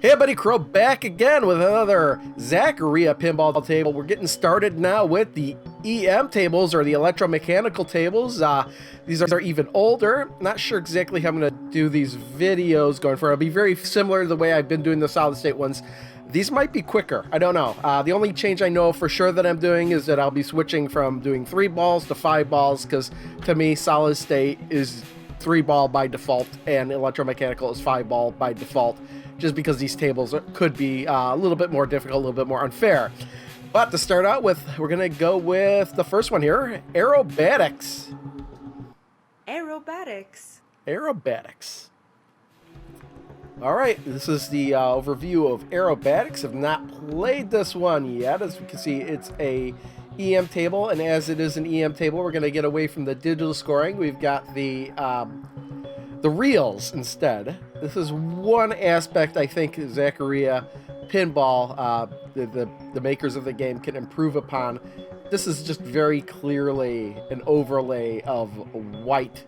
Hey buddy, Crow back again with another Zaccaria Pinball table. We're getting started now with the EM tables, or the electromechanical tables. These are even older. Not sure exactly how I'm going to do these videos going forward. It'll be very similar to the way I've been doing the solid state ones. These might be quicker. I don't know. The only change I know for sure that I'm doing is that I'll be switching from doing 3 balls to 5 balls, because to me, solid state is 3 ball by default and electromechanical is 5 ball by default, just because these tables could be a little bit more difficult, a little bit more unfair. But to start out with, we're going to go with the first one here, Aerobatics. Aerobatics. Aerobatics. All right, this is the overview of Aerobatics. I've not played this one yet. As you can see, it's a EM table, and as it is an EM table, we're going to get away from the digital scoring. We've got the reels instead. This is one aspect I think Zaccaria Pinball, the makers of the game, can improve upon. This is just very clearly an overlay of white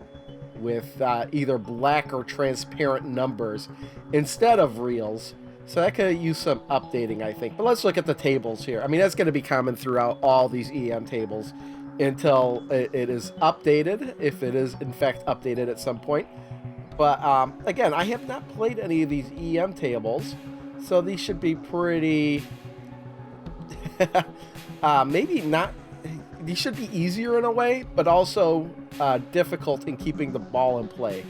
with either black or transparent numbers instead of reels. So that could use some updating, I think. But let's look at the tables here. I mean, that's going to be common throughout all these EM tables until it is updated, if it is in fact updated at some point. But again, I have not played any of these EM tables, so these should be pretty maybe not, these should be easier in a way, but also difficult in keeping the ball in play.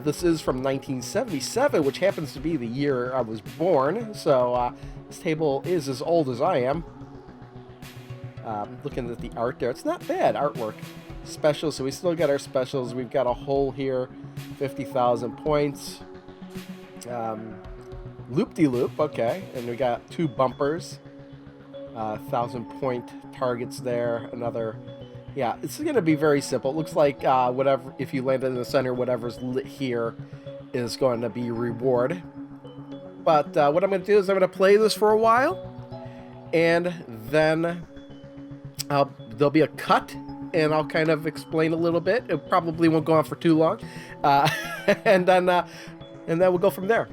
This is from 1977, which happens to be the year I was born, so this table is as old as I am. Looking at the art there, it's not bad artwork. Specials, so we still got our specials. We've got a hole here, 50,000 points. Loop-de-loop, okay, and we got 2 bumpers, 1,000-point targets there. Another, yeah, it's going to be very simple. It looks like whatever, if you land in the center, whatever's lit here is going to be your reward. But what I'm going to do is I'm going to play this for a while, and then there'll be a cut, and I'll kind of explain a little bit. It probably won't go on for too long, and then we'll go from there.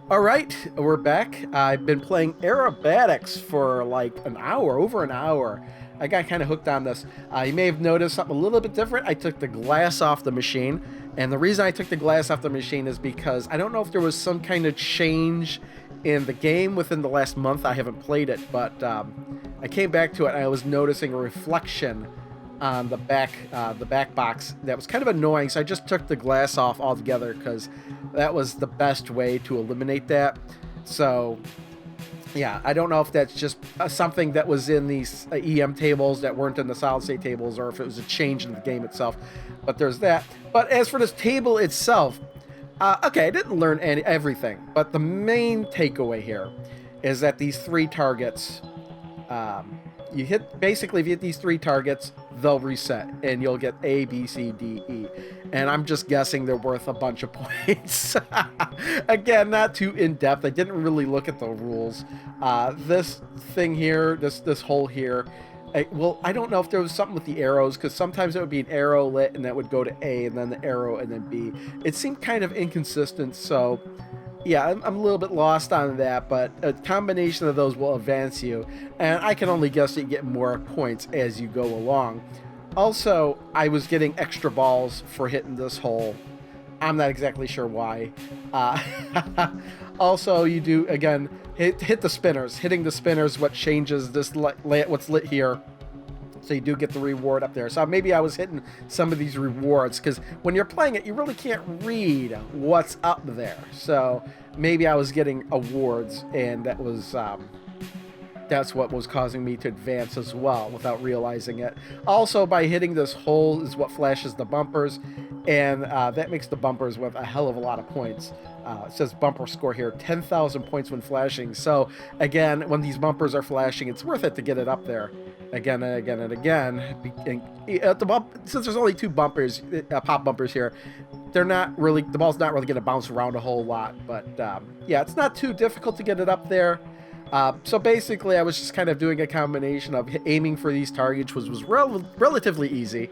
All right, we're back. I've been playing Aerobatics for like an hour, over an hour. I got kind of hooked on this. You may have noticed something a little bit different. I took the glass off the machine, and the reason I took the glass off the machine is because I don't know if there was some kind of change in the game within the last month. I haven't played it, but I came back to it, and I was noticing a reflection on the back box that was kind of annoying, so I just took the glass off altogether because that was the best way to eliminate that. So yeah, I don't know if that's just something that was in these EM tables that weren't in the solid state tables, or if it was a change in the game itself, but there's that. But as for this table itself, okay, I didn't learn everything, but the main takeaway here is that these 3 targets, you hit, basically if you hit these 3 targets, they'll reset and you'll get A, B, C, D, E. And I'm just guessing they're worth a bunch of points. Again, not too in-depth. I didn't really look at the rules. This thing here, this hole here, well, I don't know if there was something with the arrows, because sometimes it would be an arrow lit and that would go to A, and then the arrow and then B. It seemed kind of inconsistent, so yeah, I'm a little bit lost on that, but a combination of those will advance you, and I can only guess that you get more points as you go along. Also, I was getting extra balls for hitting this hole. I'm not exactly sure why. Also, you do, again, hit the spinners. Hitting the spinners what changes this what's lit here. So you do get the reward up there. So maybe I was hitting some of these rewards, because when you're playing it, you really can't read what's up there. So maybe I was getting awards, and that was that's what was causing me to advance as well without realizing it. Also, by hitting this hole is what flashes the bumpers, and that makes the bumpers worth a hell of a lot of points. It says bumper score here, 10,000 points when flashing. So again, when these bumpers are flashing, it's worth it to get it up there again and again and again. And since there's only 2 bumpers, pop bumpers here, they're not really, the ball's not really going to bounce around a whole lot. But yeah, it's not too difficult to get it up there. So basically, I was just kind of doing a combination of aiming for these targets, which was relatively easy.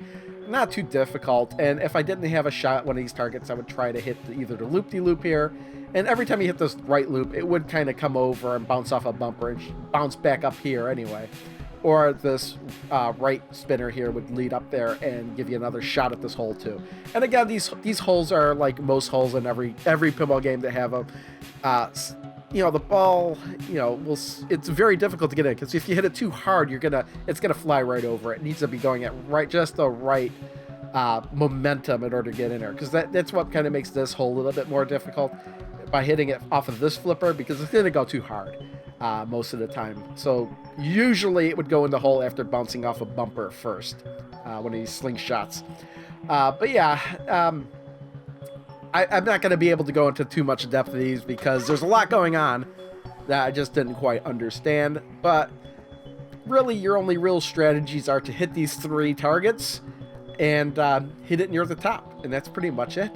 not too difficult. And if I didn't have a shot at one of these targets, I would try to hit either the loop-de-loop here. And every time you hit this right loop, it would kind of come over and bounce off a bumper and bounce back up here anyway. Or this right spinner here would lead up there and give you another shot at this hole too. And again, these holes are like most holes in every pinball game that have them. You know, the ball, you know, it's very difficult to get in, because if you hit it too hard, it's gonna fly right over. It needs to be going at just the right momentum in order to get in there, because that's what kind of makes this hole a little bit more difficult, by hitting it off of this flipper, because it's gonna go too hard most of the time. So usually it would go in the hole after bouncing off a bumper first, one of these slingshots. But yeah, I'm not going to be able to go into too much depth of these, because there's a lot going on that I just didn't quite understand. But really, your only real strategies are to hit these 3 targets and hit it near the top, and that's pretty much it.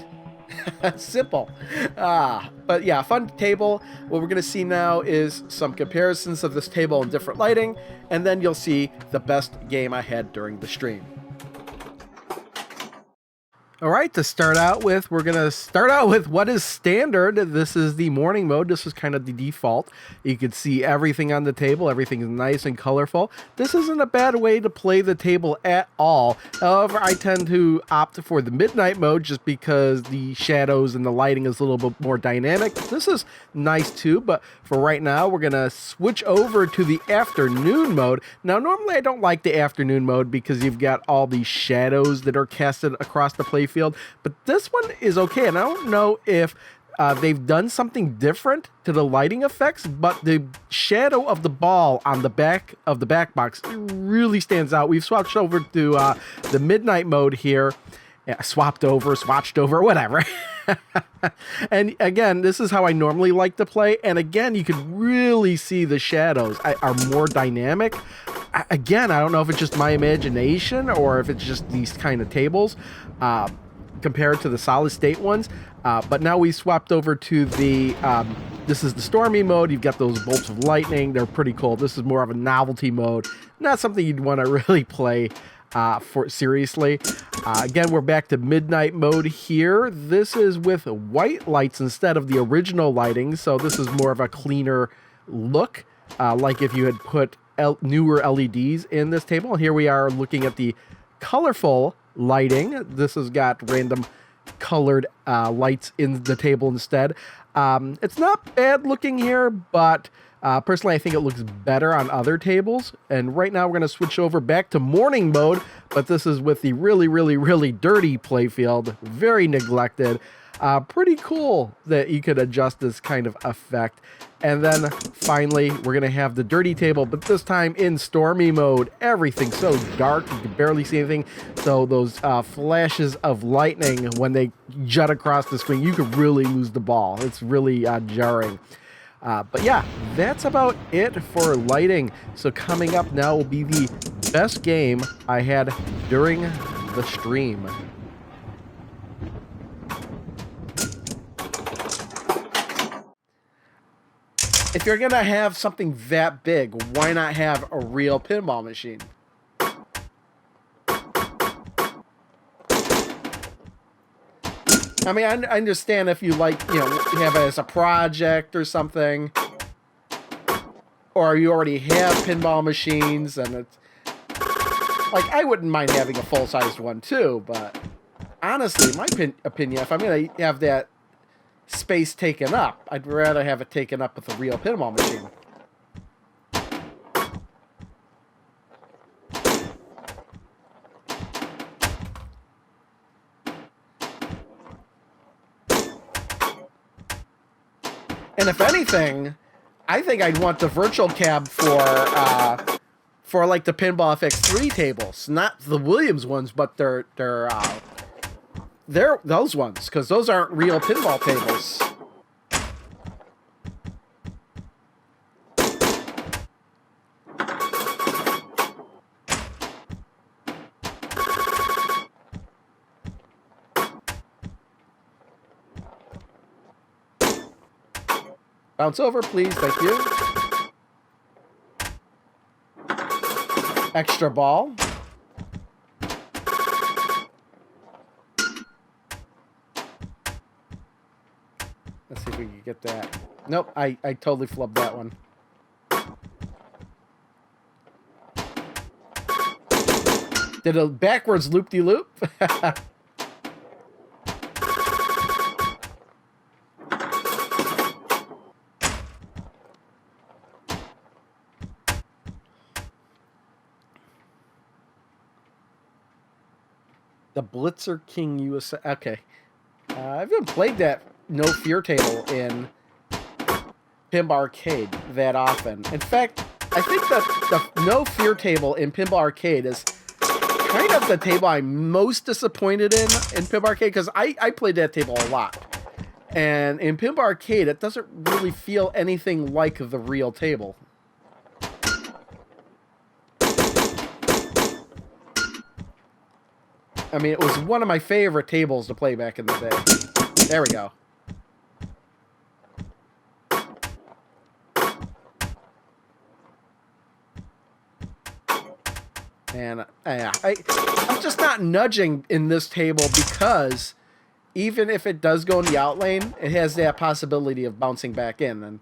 Simple. But yeah, fun table. What we're going to see now is some comparisons of this table in different lighting, and then you'll see the best game I had during the stream. All right, to start out with, we're going to start out with what is standard. This is the morning mode. This is kind of the default. You can see everything on the table. Everything is nice and colorful. This isn't a bad way to play the table at all. However, I tend to opt for the midnight mode just because the shadows and the lighting is a little bit more dynamic. This is nice too, but for right now, we're going to switch over to the afternoon mode. Now, normally I don't like the afternoon mode because you've got all these shadows that are casted across the playfield. But this one is okay, and I don't know if they've done something different to the lighting effects, but the shadow of the ball on the back of the back box really stands out. We've switched over to the midnight mode here. Yeah, swatched over, whatever. And again, this is how I normally like to play. And again, you can really see the shadows are more dynamic. Again, I don't know if it's just my imagination or if it's just these kind of tables compared to the solid state ones. But now we swapped over to the, this is the Stormy mode. You've got those bolts of lightning. They're pretty cool. This is more of a novelty mode. Not something you'd want to really play for seriously. Again, we're back to midnight mode here. This is with white lights instead of the original lighting. So this is more of a cleaner look, like if you had put newer LEDs in this table. Here we are looking at the colorful lighting. This has got random colored lights in the table instead. It's not bad looking here, but personally, I think it looks better on other tables. And right now, we're going to switch over back to morning mode, but this is with the really, really, really dirty playfield. Very neglected. Pretty cool that you could adjust this kind of effect. And then finally, we're going to have the dirty table, but this time in Stormy mode. Everything's so dark, you can barely see anything. So those flashes of lightning, when they jut across the screen, you could really lose the ball. It's really jarring. But yeah, that's about it for lighting. So coming up now will be the best game I had during the stream. If you're going to have something that big, why not have a real pinball machine? I mean, I understand if you like, you know, have it as a project or something, or you already have pinball machines, and it's like, I wouldn't mind having a full-sized one too, but honestly, in my opinion, if I'm going to have that space taken up, I'd rather have it taken up with a real pinball machine. And if anything, I think I'd want the virtual cab for like the Pinball FX3 tables, not the Williams ones, but they're those ones, because those aren't real pinball tables. Bounce over, please. Thank you. Extra ball. Let's see if we can get that. Nope, I totally flubbed that one. Did a backwards loop-de-loop? The Blitzer King USA. Okay. I haven't played that No Fear table in Pinball Arcade that often. In fact, I think that the No Fear table in Pinball Arcade is kind of the table I'm most disappointed in Pinball Arcade, because I played that table a lot. And in Pinball Arcade, it doesn't really feel anything like the real table. I mean, it was one of my favorite tables to play back in the day. There we go. And I'm just not nudging in this table because even if it does go in the out lane, it has that possibility of bouncing back in. And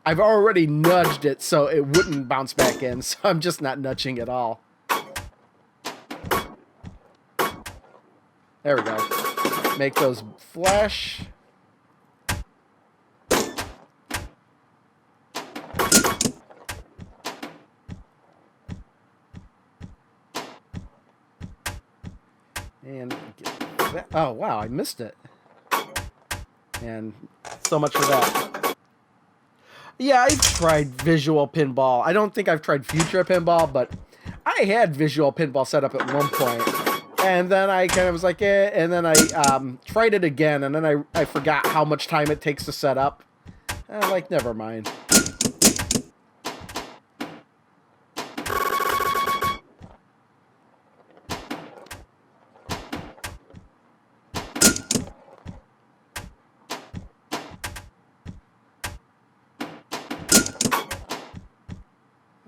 I've already nudged it so it wouldn't bounce back in, so I'm just not nudging at all. There we go. Make those flash. And get that. Oh, wow, I missed it. And so much for that. Yeah, I've tried visual pinball. I don't think I've tried future pinball, but I had visual pinball set up at one point. And then I kind of was like, eh, and then I tried it again, and then I forgot how much time it takes to set up. Like, never mind.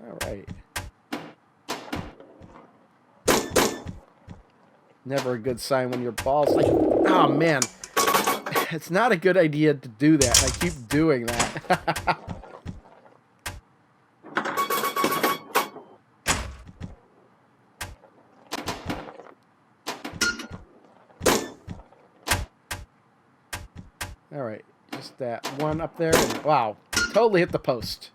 All right. Never a good sign when your ball's like, oh man, it's not a good idea to do that. I keep doing that. All right, just that one up there. And, wow, totally hit the post.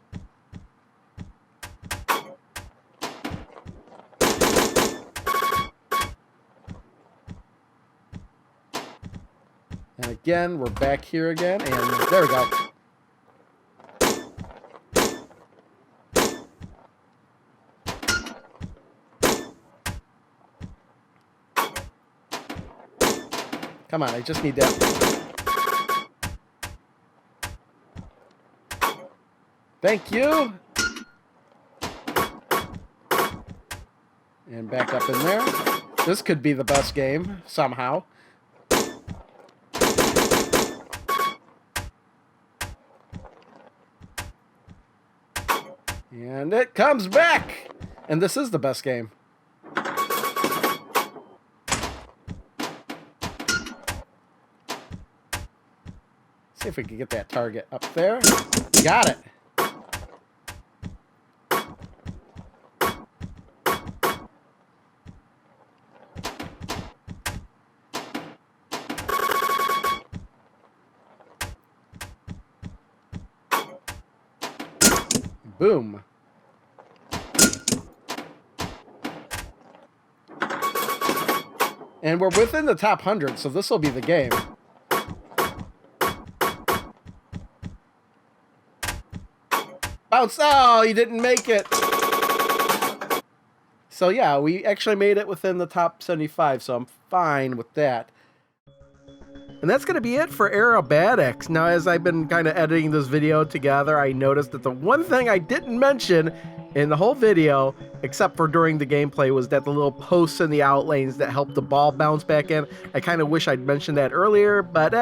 And again, we're back here again, and there we go. Come on, I just need that. Thank you. And back up in there. This could be the best game, somehow. And it comes back! And this is the best game. See if we can get that target up there. Got it! Boom. And we're within the top 100, so this will be the game. Bounce! Oh, you didn't make it! So yeah, we actually made it within the top 75, so I'm fine with that. And that's going to be it for Aerobatics. Now, as I've been kind of editing this video together, I noticed that the one thing I didn't mention in the whole video, except for during the gameplay, was that the little posts in the out lanes that help the ball bounce back in. I kind of wish I'd mentioned that earlier, but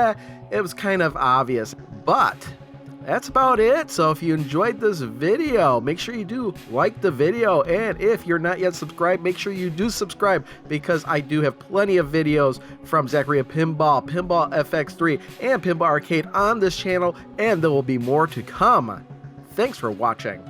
it was kind of obvious. But that's about it. So if you enjoyed this video, make sure you do like the video. And if you're not yet subscribed, make sure you do subscribe, because I do have plenty of videos from Zaccaria Pinball, Pinball FX3, and Pinball Arcade on this channel, and there will be more to come. Thanks for watching.